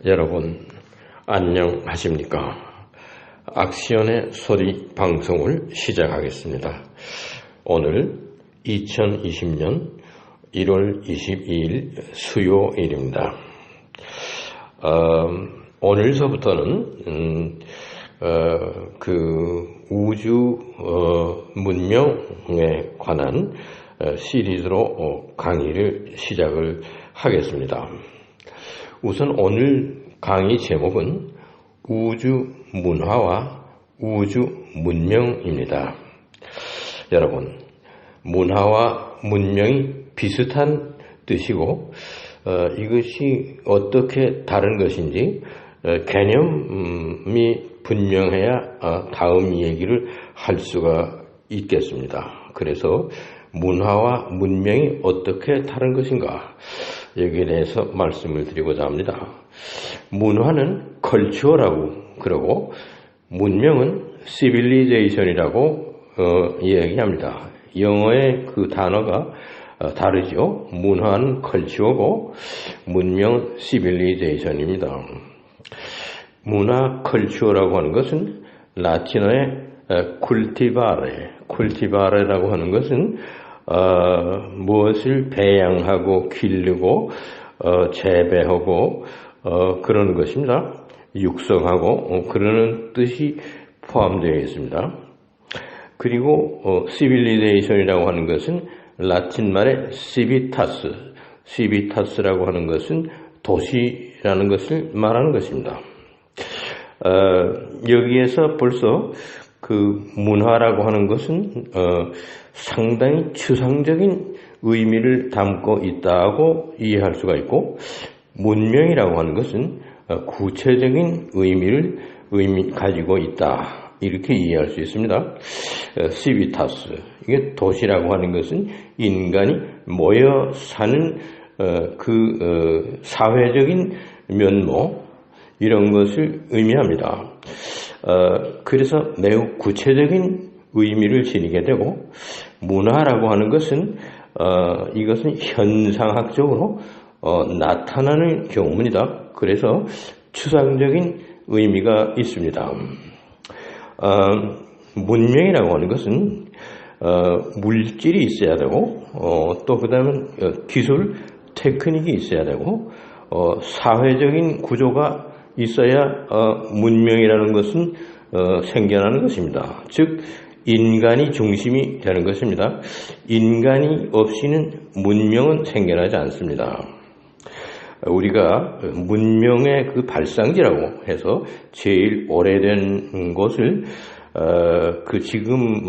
여러분 안녕하십니까? 악시연의 소리 방송을 시작하겠습니다. 오늘 2020년 1월 22일 수요일입니다. 오늘서부터는 우주 문명에 관한 시리즈로 강의를 시작을 하겠습니다. 우선 오늘 강의 제목은 우주 문화와 우주 문명입니다. 여러분, 문화와 문명이 비슷한 뜻이고 이것이 어떻게 다른 것인지 개념이 분명해야 다음 얘기를 할 수가 있겠습니다. 그래서 문화와 문명이 어떻게 다른 것인가 여기에 대해서 말씀을 드리고자 합니다. 문화는 컬처라고 그러고 문명은 시빌리제이션이라고 이야기합니다. 영어의 그 단어가 다르죠. 문화는 컬처고 문명은 시빌리제이션입니다. 문화 컬처라고 하는 것은 라틴어의 쿨티바레라고 하는 것은 무엇을 배양하고 기르고 재배하고 그러는 것입니다. 육성하고 그러는 뜻이 포함되어 있습니다. 그리고 시빌리제이션이라고 하는 것은 라틴 말의 시비타스라고 하는 것은 도시라는 것을 말하는 것입니다. 여기에서 벌써 그 문화라고 하는 것은 상당히 추상적인 의미를 담고 있다고 이해할 수가 있고, 문명이라고 하는 것은 구체적인 의미 가지고 있다, 이렇게 이해할 수 있습니다. 시비타스, 이게 도시라고 하는 것은 인간이 모여 사는 사회적인 면모, 이런 것을 의미합니다. 그래서 매우 구체적인 의미를 지니게 되고, 문화라고 하는 것은 이것은 현상학적으로 나타나는 경우입니다. 그래서 추상적인 의미가 있습니다. 문명이라고 하는 것은 물질이 있어야 되고, 또 그 다음에 기술, 테크닉이 있어야 되고, 사회적인 구조가 있어야 문명이라는 것은 생겨나는 것입니다. 즉 인간이 중심이 되는 것입니다. 인간이 없이는 문명은 생겨나지 않습니다. 우리가 문명의 그 발상지라고 해서 제일 오래된 곳을 지금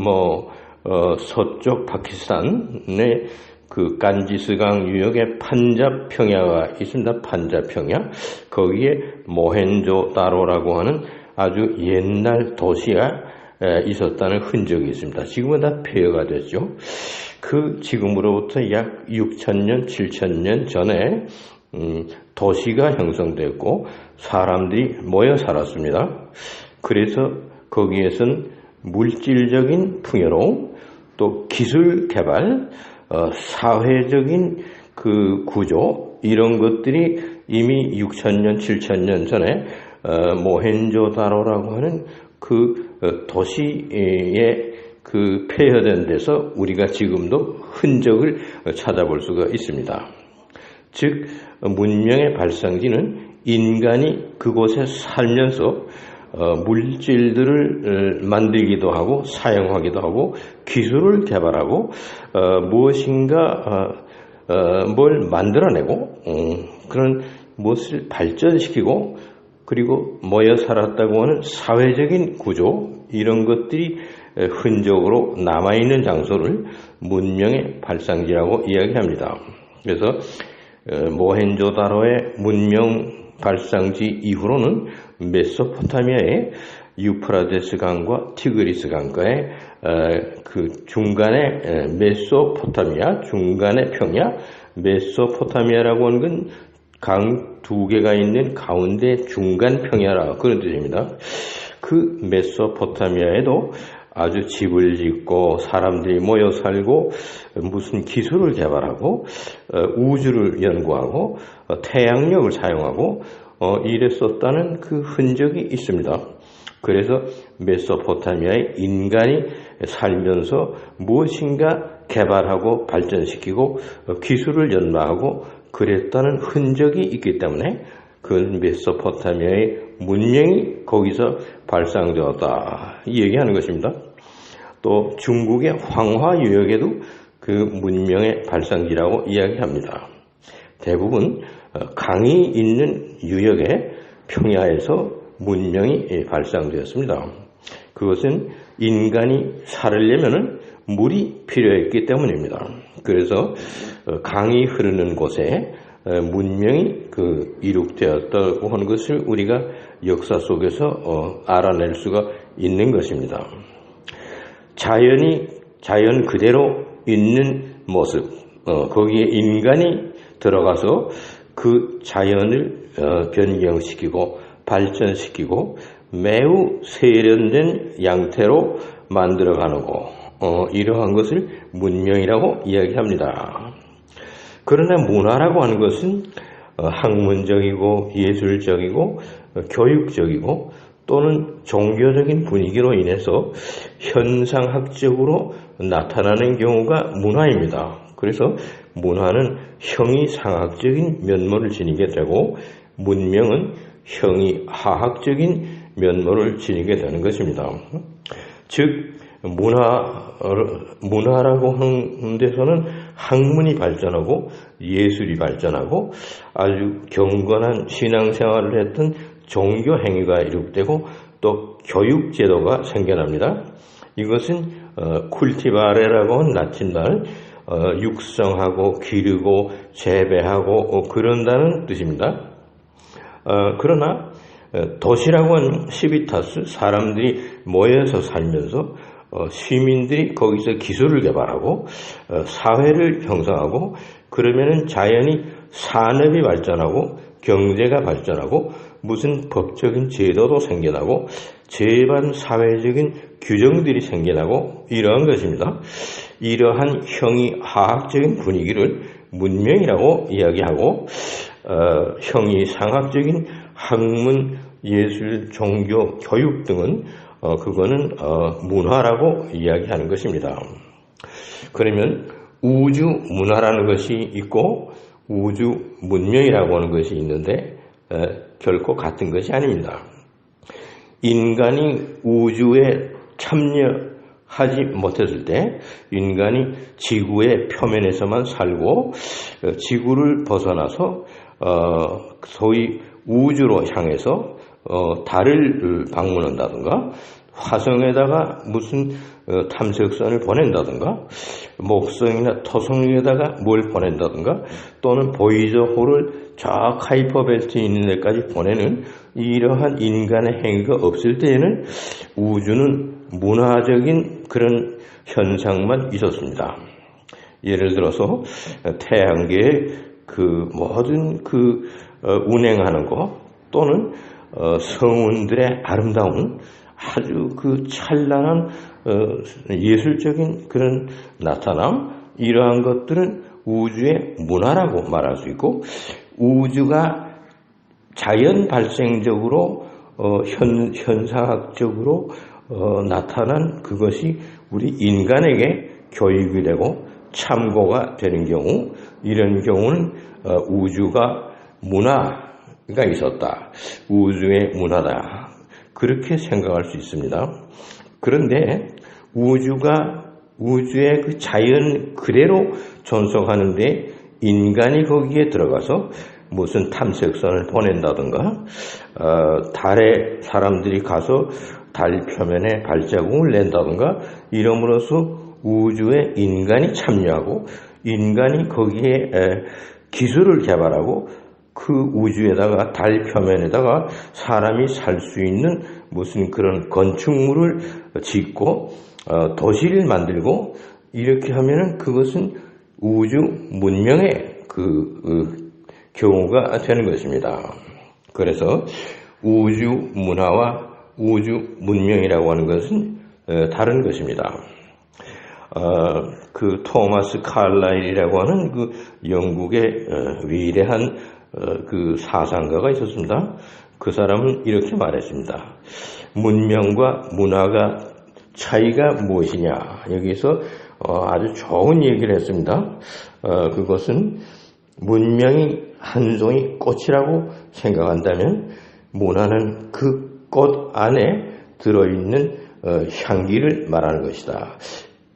서쪽 파키스탄의 그 간지스강 유역의 판자평야가 있습니다. 판자평야. 거기에 모헨조다로라고 하는 아주 옛날 도시가 있었다는 흔적이 있습니다. 지금은 다 폐허가 됐죠. 지금으로부터 약 6,000년, 7,000년 전에 도시가 형성됐고 사람들이 모여 살았습니다. 그래서 거기에선 물질적인 풍요로움, 또 기술 개발, 사회적인 그 구조, 이런 것들이 이미 6,000년, 7,000년 전에 모헨조다로라고 하는 도시에 폐허된 데서 우리가 지금도 흔적을 찾아볼 수가 있습니다. 즉 문명의 발상지는 인간이 그곳에 살면서 물질들을 만들기도 하고 사용하기도 하고 기술을 개발하고 무엇인가 뭘 만들어내고 그런 무엇을 발전시키고 그리고 모여 살았다고 하는 사회적인 구조, 이런 것들이 흔적으로 남아있는 장소를 문명의 발상지라고 이야기합니다. 그래서 모헨조다로의 문명 발상지 이후로는 메소포타미아의 유프라데스 강과 티그리스 강가의 중간에 메소포타미아, 중간의 평야, 메소포타미아라고 하는 건 강 두 개가 있는 가운데 중간 평야라, 그런 뜻입니다. 메소포타미아에도 아주 집을 짓고 사람들이 모여 살고 무슨 기술을 개발하고 우주를 연구하고 태양력을 사용하고 이랬었다는 그 흔적이 있습니다. 그래서 메소포타미아에 인간이 살면서 무엇인가 개발하고 발전시키고 기술을 연마하고 그랬다는 흔적이 있기 때문에 그 메소포타미아의 문명이 거기서 발상되었다 이 얘기하는 것입니다. 또 중국의 황화 유역에도 그 문명의 발상지라고 이야기합니다. 대부분 강이 있는 유역의 평야에서 문명이 발상되었습니다. 그것은 인간이 살으려면 물이 필요했기 때문입니다. 그래서 강이 흐르는 곳에 문명이 이룩되었다고 하는 것을 우리가 역사 속에서 알아낼 수가 있는 것입니다. 자연 그대로 있는 모습, 거기에 인간이 들어가서 그 자연을 변경시키고 발전시키고 매우 세련된 양태로 만들어가는 이러한 것을 문명이라고 이야기합니다. 그러나 문화라고 하는 것은 학문적이고 예술적이고 교육적이고 또는 종교적인 분위기로 인해서 현상학적으로 나타나는 경우가 문화입니다. 그래서 문화는 형이상학적인 면모를 지니게 되고 문명은 형이하학적인 면모를 지니게 되는 것입니다. 즉 문화라고 하는 데서는 학문이 발전하고 예술이 발전하고 아주 경건한 신앙생활을 했던 종교 행위가 이룩되고 또 교육제도가 생겨납니다. 이것은 쿨티바레라고 하는 라틴말 육성하고 기르고 재배하고 그런다는 뜻입니다. 그러나 도시라고 하는 시비타스 사람들이 모여서 살면서 시민들이 거기서 기술을 개발하고 사회를 형성하고 그러면은 자연히 산업이 발전하고 경제가 발전하고 무슨 법적인 제도도 생겨나고 제반 사회적인 규정들이 생겨나고 이러한 것입니다. 이러한 형이하학적인 분위기를 문명이라고 이야기하고 형이상학적인 학문, 예술, 종교, 교육 등은 그거는 문화라고 이야기하는 것입니다. 그러면 우주 문화라는 것이 있고 우주 문명이라고 하는 것이 있는데 결코 같은 것이 아닙니다. 인간이 우주에 참여하지 못했을 때 인간이 지구의 표면에서만 살고 지구를 벗어나서 소위 우주로 향해서 달을 방문한다든가 화성에다가 무슨 탐색선을 보낸다든가 목성이나 토성에다가 뭘 보낸다든가 또는 보이저호를 저 카이퍼벨트에 있는 데까지 보내는 이러한 인간의 행위가 없을 때에는 우주는 문화적인 그런 현상만 있었습니다. 예를 들어서 태양계의 그 모든 운행하는 것 또는 성운들의 아름다운 아주 그 찬란한 예술적인 그런 나타남 이러한 것들은 우주의 문화라고 말할 수 있고 우주가 자연 발생적으로 현상학적으로 나타난 그것이 우리 인간에게 교육이 되고 참고가 되는 경우 이런 경우는 우주가 문화가 있었다. 우주의 문화다. 그렇게 생각할 수 있습니다. 그런데 우주의 그 자연 그대로 존속하는데 인간이 거기에 들어가서 무슨 탐색선을 보낸다든가 달에 사람들이 가서 달 표면에 발자국을 낸다든가 이러므로써 우주에 인간이 참여하고 인간이 거기에 기술을 개발하고 그 우주에다가 달 표면에다가 사람이 살 수 있는 무슨 그런 건축물을 짓고 도시를 만들고 이렇게 하면은 그것은 우주 문명의 경우가 되는 것입니다. 그래서 우주 문화와 우주 문명이라고 하는 것은 다른 것입니다. 그 토마스 칼라일이라고 하는 그 영국의 위대한 그 사상가가 있었습니다. 그 사람은 이렇게 말했습니다. 문명과 문화가 차이가 무엇이냐. 여기서 아주 좋은 얘기를 했습니다. 그것은 문명이 한 송이 꽃이라고 생각한다면 문화는 그 꽃 안에 들어있는 향기를 말하는 것이다.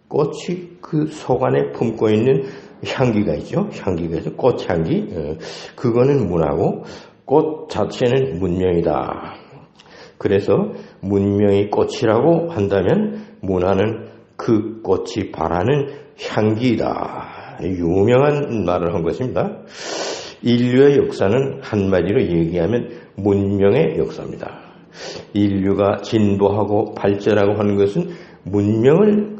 꽃이 그 속 안에 품고 있는 향기가 있죠. 향기가 있어. 꽃향기. 그거는 문화고 꽃 자체는 문명이다. 그래서 문명이 꽃이라고 한다면 문화는 그 꽃이 바라는 향기이다. 유명한 말을 한 것입니다. 인류의 역사는 한마디로 얘기하면 문명의 역사입니다. 인류가 진보하고 발전하고 하는 것은 문명을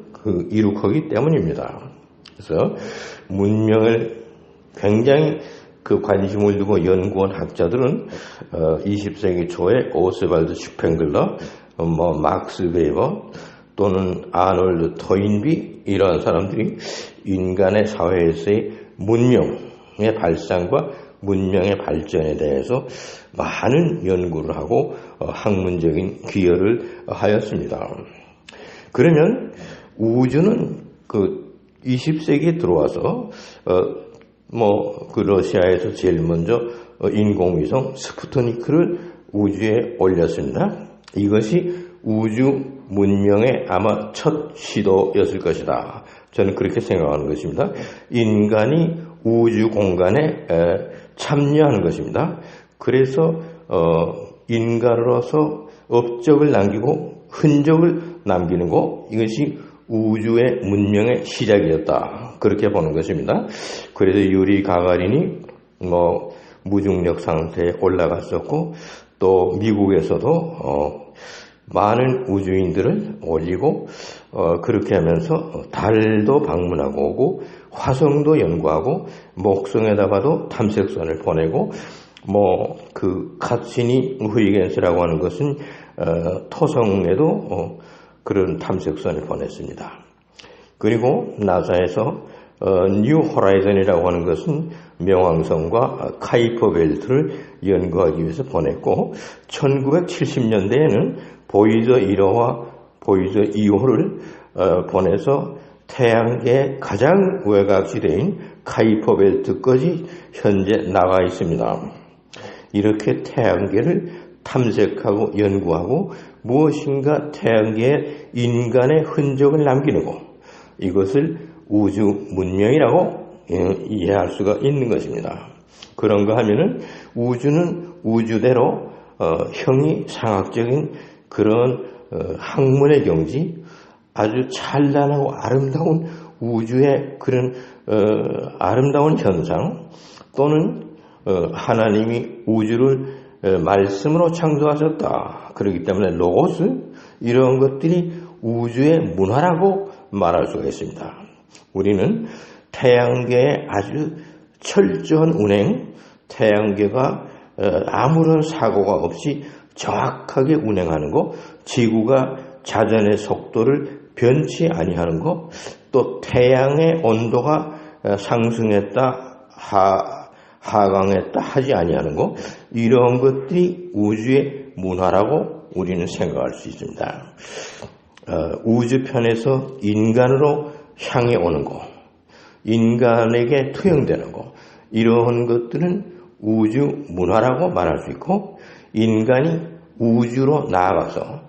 이룩하기 때문입니다. 그래서 문명을 굉장히 관심을 두고 연구한 학자들은 20세기 초에 오스발드 슈팽글러, 막스 베버 또는 아놀드 토인비 이러한 사람들이 인간의 사회에서의 문명의 발상과 문명의 발전에 대해서 많은 연구를 하고 학문적인 기여를 하였습니다. 그러면 우주는 20세기에 들어와서 러시아에서 제일 먼저 인공위성 스푸트니크를 우주에 올렸습니다. 이것이 우주 문명의 아마 첫 시도였을 것이다. 저는 그렇게 생각하는 것입니다. 인간이 우주 공간에 참여하는 것입니다. 그래서 인간으로서 업적을 남기고 흔적을 남기는 것, 이것이 우주의 문명의 시작이었다. 그렇게 보는 것입니다. 그래서 유리 가가린이 무중력 상태에 올라갔었고 또 미국에서도 많은 우주인들을 올리고 그렇게 하면서 달도 방문하고 오고 화성도 연구하고 목성에다가도 탐색선을 보내고 카시니 후이겐스라고 하는 것은 토성에도 그런 탐색선을 보냈습니다. 그리고 나사에서 뉴 호라이즌이라고 하는 것은 명왕성과 카이퍼 벨트를 연구하기 위해서 보냈고 1970년대에는 보이저 1호와 보이저 2호를 보내서 태양계의 가장 외곽지대인 카이퍼 벨트까지 현재 나가 있습니다. 이렇게 태양계를 탐색하고 연구하고 무엇인가 태양계에 인간의 흔적을 남기는 것, 이것을 우주 문명이라고 이해할 수가 있는 것입니다. 그런가 하면은 우주는 우주대로 형이상학적인 그런 학문의 경지, 아주 찬란하고 아름다운 우주의 그런 아름다운 현상, 또는 하나님이 우주를 말씀으로 창조하셨다. 그렇기 때문에 로고스, 이런 것들이 우주의 문화라고 말할 수가 있습니다. 우리는 태양계의 아주 철저한 운행, 태양계가 아무런 사고가 없이 정확하게 운행하는 것, 지구가 자전의 속도를 변치 아니하는 것, 또 태양의 온도가 상승했다 하강했다 하지 아니하는 것, 이런 것들이 우주의 문화라고 우리는 생각할 수 있습니다. 우주편에서 인간으로 향해 오는 것, 인간에게 투영되는 것, 이러한 것들은 우주 문화라고 말할 수 있고, 인간이 우주로 나아가서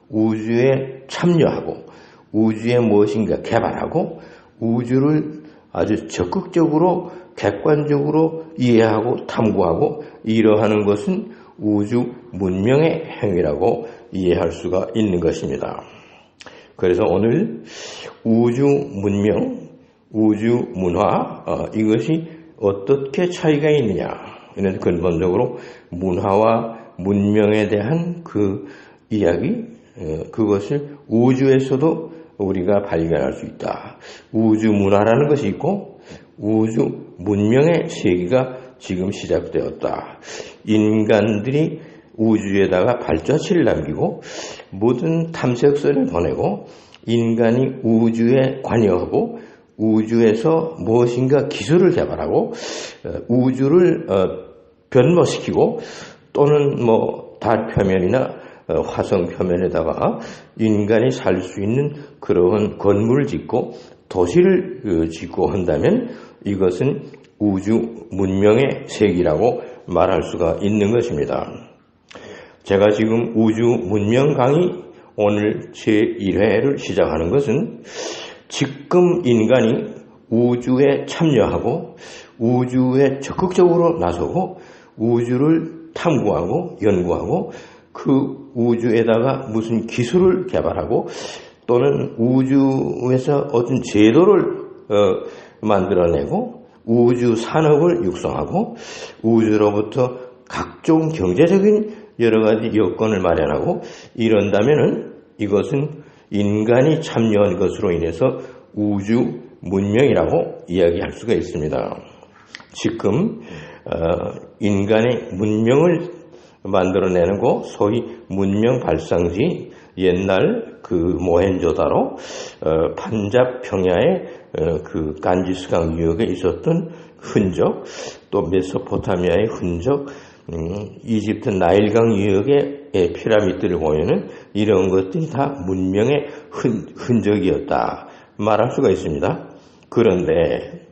우주에 참여하고 우주에 무엇인가 개발하고 우주를 아주 적극적으로 객관적으로 이해하고 탐구하고 이러하는 것은 우주 문명의 행위라고 이해할 수가 있는 것입니다. 그래서 오늘 우주 문명, 우주 문화, 이것이 어떻게 차이가 있느냐. 그래서 근본적으로 문화와 문명에 대한 그 이야기, 그것을 우주에서도 우리가 발견할 수 있다. 우주 문화라는 것이 있고 우주 문명의 세계가 지금 시작되었다. 인간들이 우주에다가 발자취를 남기고 모든 탐색선을 보내고 인간이 우주에 관여하고 우주에서 무엇인가 기술을 개발하고 우주를 변모시키고 또는 뭐 달 표면이나 화성 표면에다가 인간이 살 수 있는 그러한 건물을 짓고 도시를 짓고 한다면 이것은 우주 문명의 세기라고 말할 수가 있는 것입니다. 제가 지금 우주 문명 강의 오늘 제1회를 시작하는 것은 지금 인간이 우주에 참여하고 우주에 적극적으로 나서고 우주를 탐구하고 연구하고 그 우주에다가 무슨 기술을 개발하고 또는 우주에서 어떤 제도를 만들어내고 우주 산업을 육성하고 우주로부터 각종 경제적인 여러 가지 여건을 마련하고 이런다면은 이것은 인간이 참여한 것으로 인해서 우주 문명이라고 이야기할 수가 있습니다. 지금 인간의 문명을 만들어내는 거 소위 문명 발상지 옛날 그 모헨조다로 판잡 평야의 그 간지스강 유역에 있었던 흔적 또 메소포타미아의 흔적 이집트 나일강 유역의 피라미드를 보면은 이런 것들이 다 문명의 흔적이었다 말할 수가 있습니다. 그런데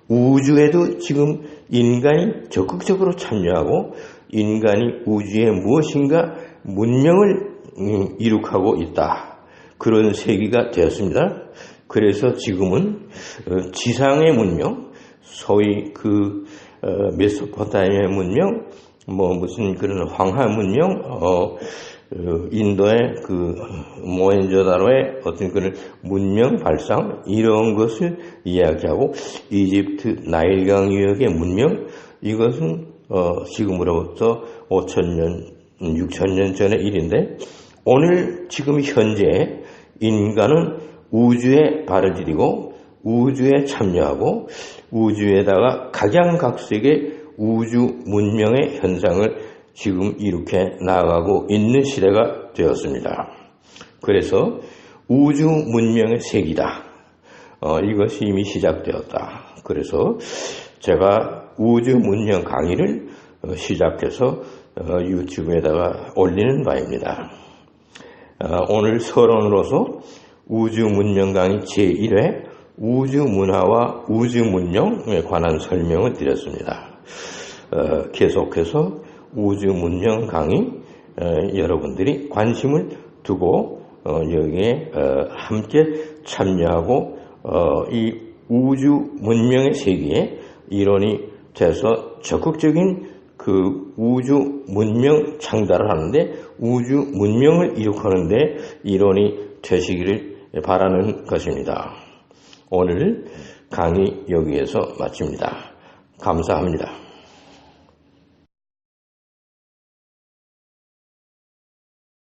우주에도 지금 인간이 적극적으로 참여하고 인간이 우주에 무엇인가 문명을 이룩하고 있다. 그런 세기가 되었습니다. 그래서 지금은 지상의 문명, 소위 그 메소포타미아 문명, 뭐 무슨 그런 황하 문명, 인도의 그 모헨조다로의 어떤 그런 문명 발상 이런 것을 이야기하고 이집트 나일강 유역의 문명 이것은 지금으로부터 5,000년, 6,000년 전의 일인데 오늘 지금 현재 인간은 우주에 발을 들이고 우주에 참여하고 우주에다가 각양각색의 우주 문명의 현상을 지금 이렇게 나아가고 있는 시대가 되었습니다. 그래서 우주 문명의 세기다. 이것이 이미 시작되었다. 그래서 제가 우주 문명 강의를 시작해서 유튜브에다가 올리는 바입니다. 오늘 서론으로서 우주 문명 강의 제1회 우주 문화와 우주 문명에 관한 설명을 드렸습니다. 계속해서 우주 문명 강의 여러분들이 관심을 두고 여기에 함께 참여하고 이 우주 문명의 세계에 일원이 돼서 적극적인 그 우주 문명 창달을 하는데 우주 문명을 이룩하는데 일원이 되시기를 바라는 것입니다. 오늘 강의 여기에서 마칩니다. 감사합니다.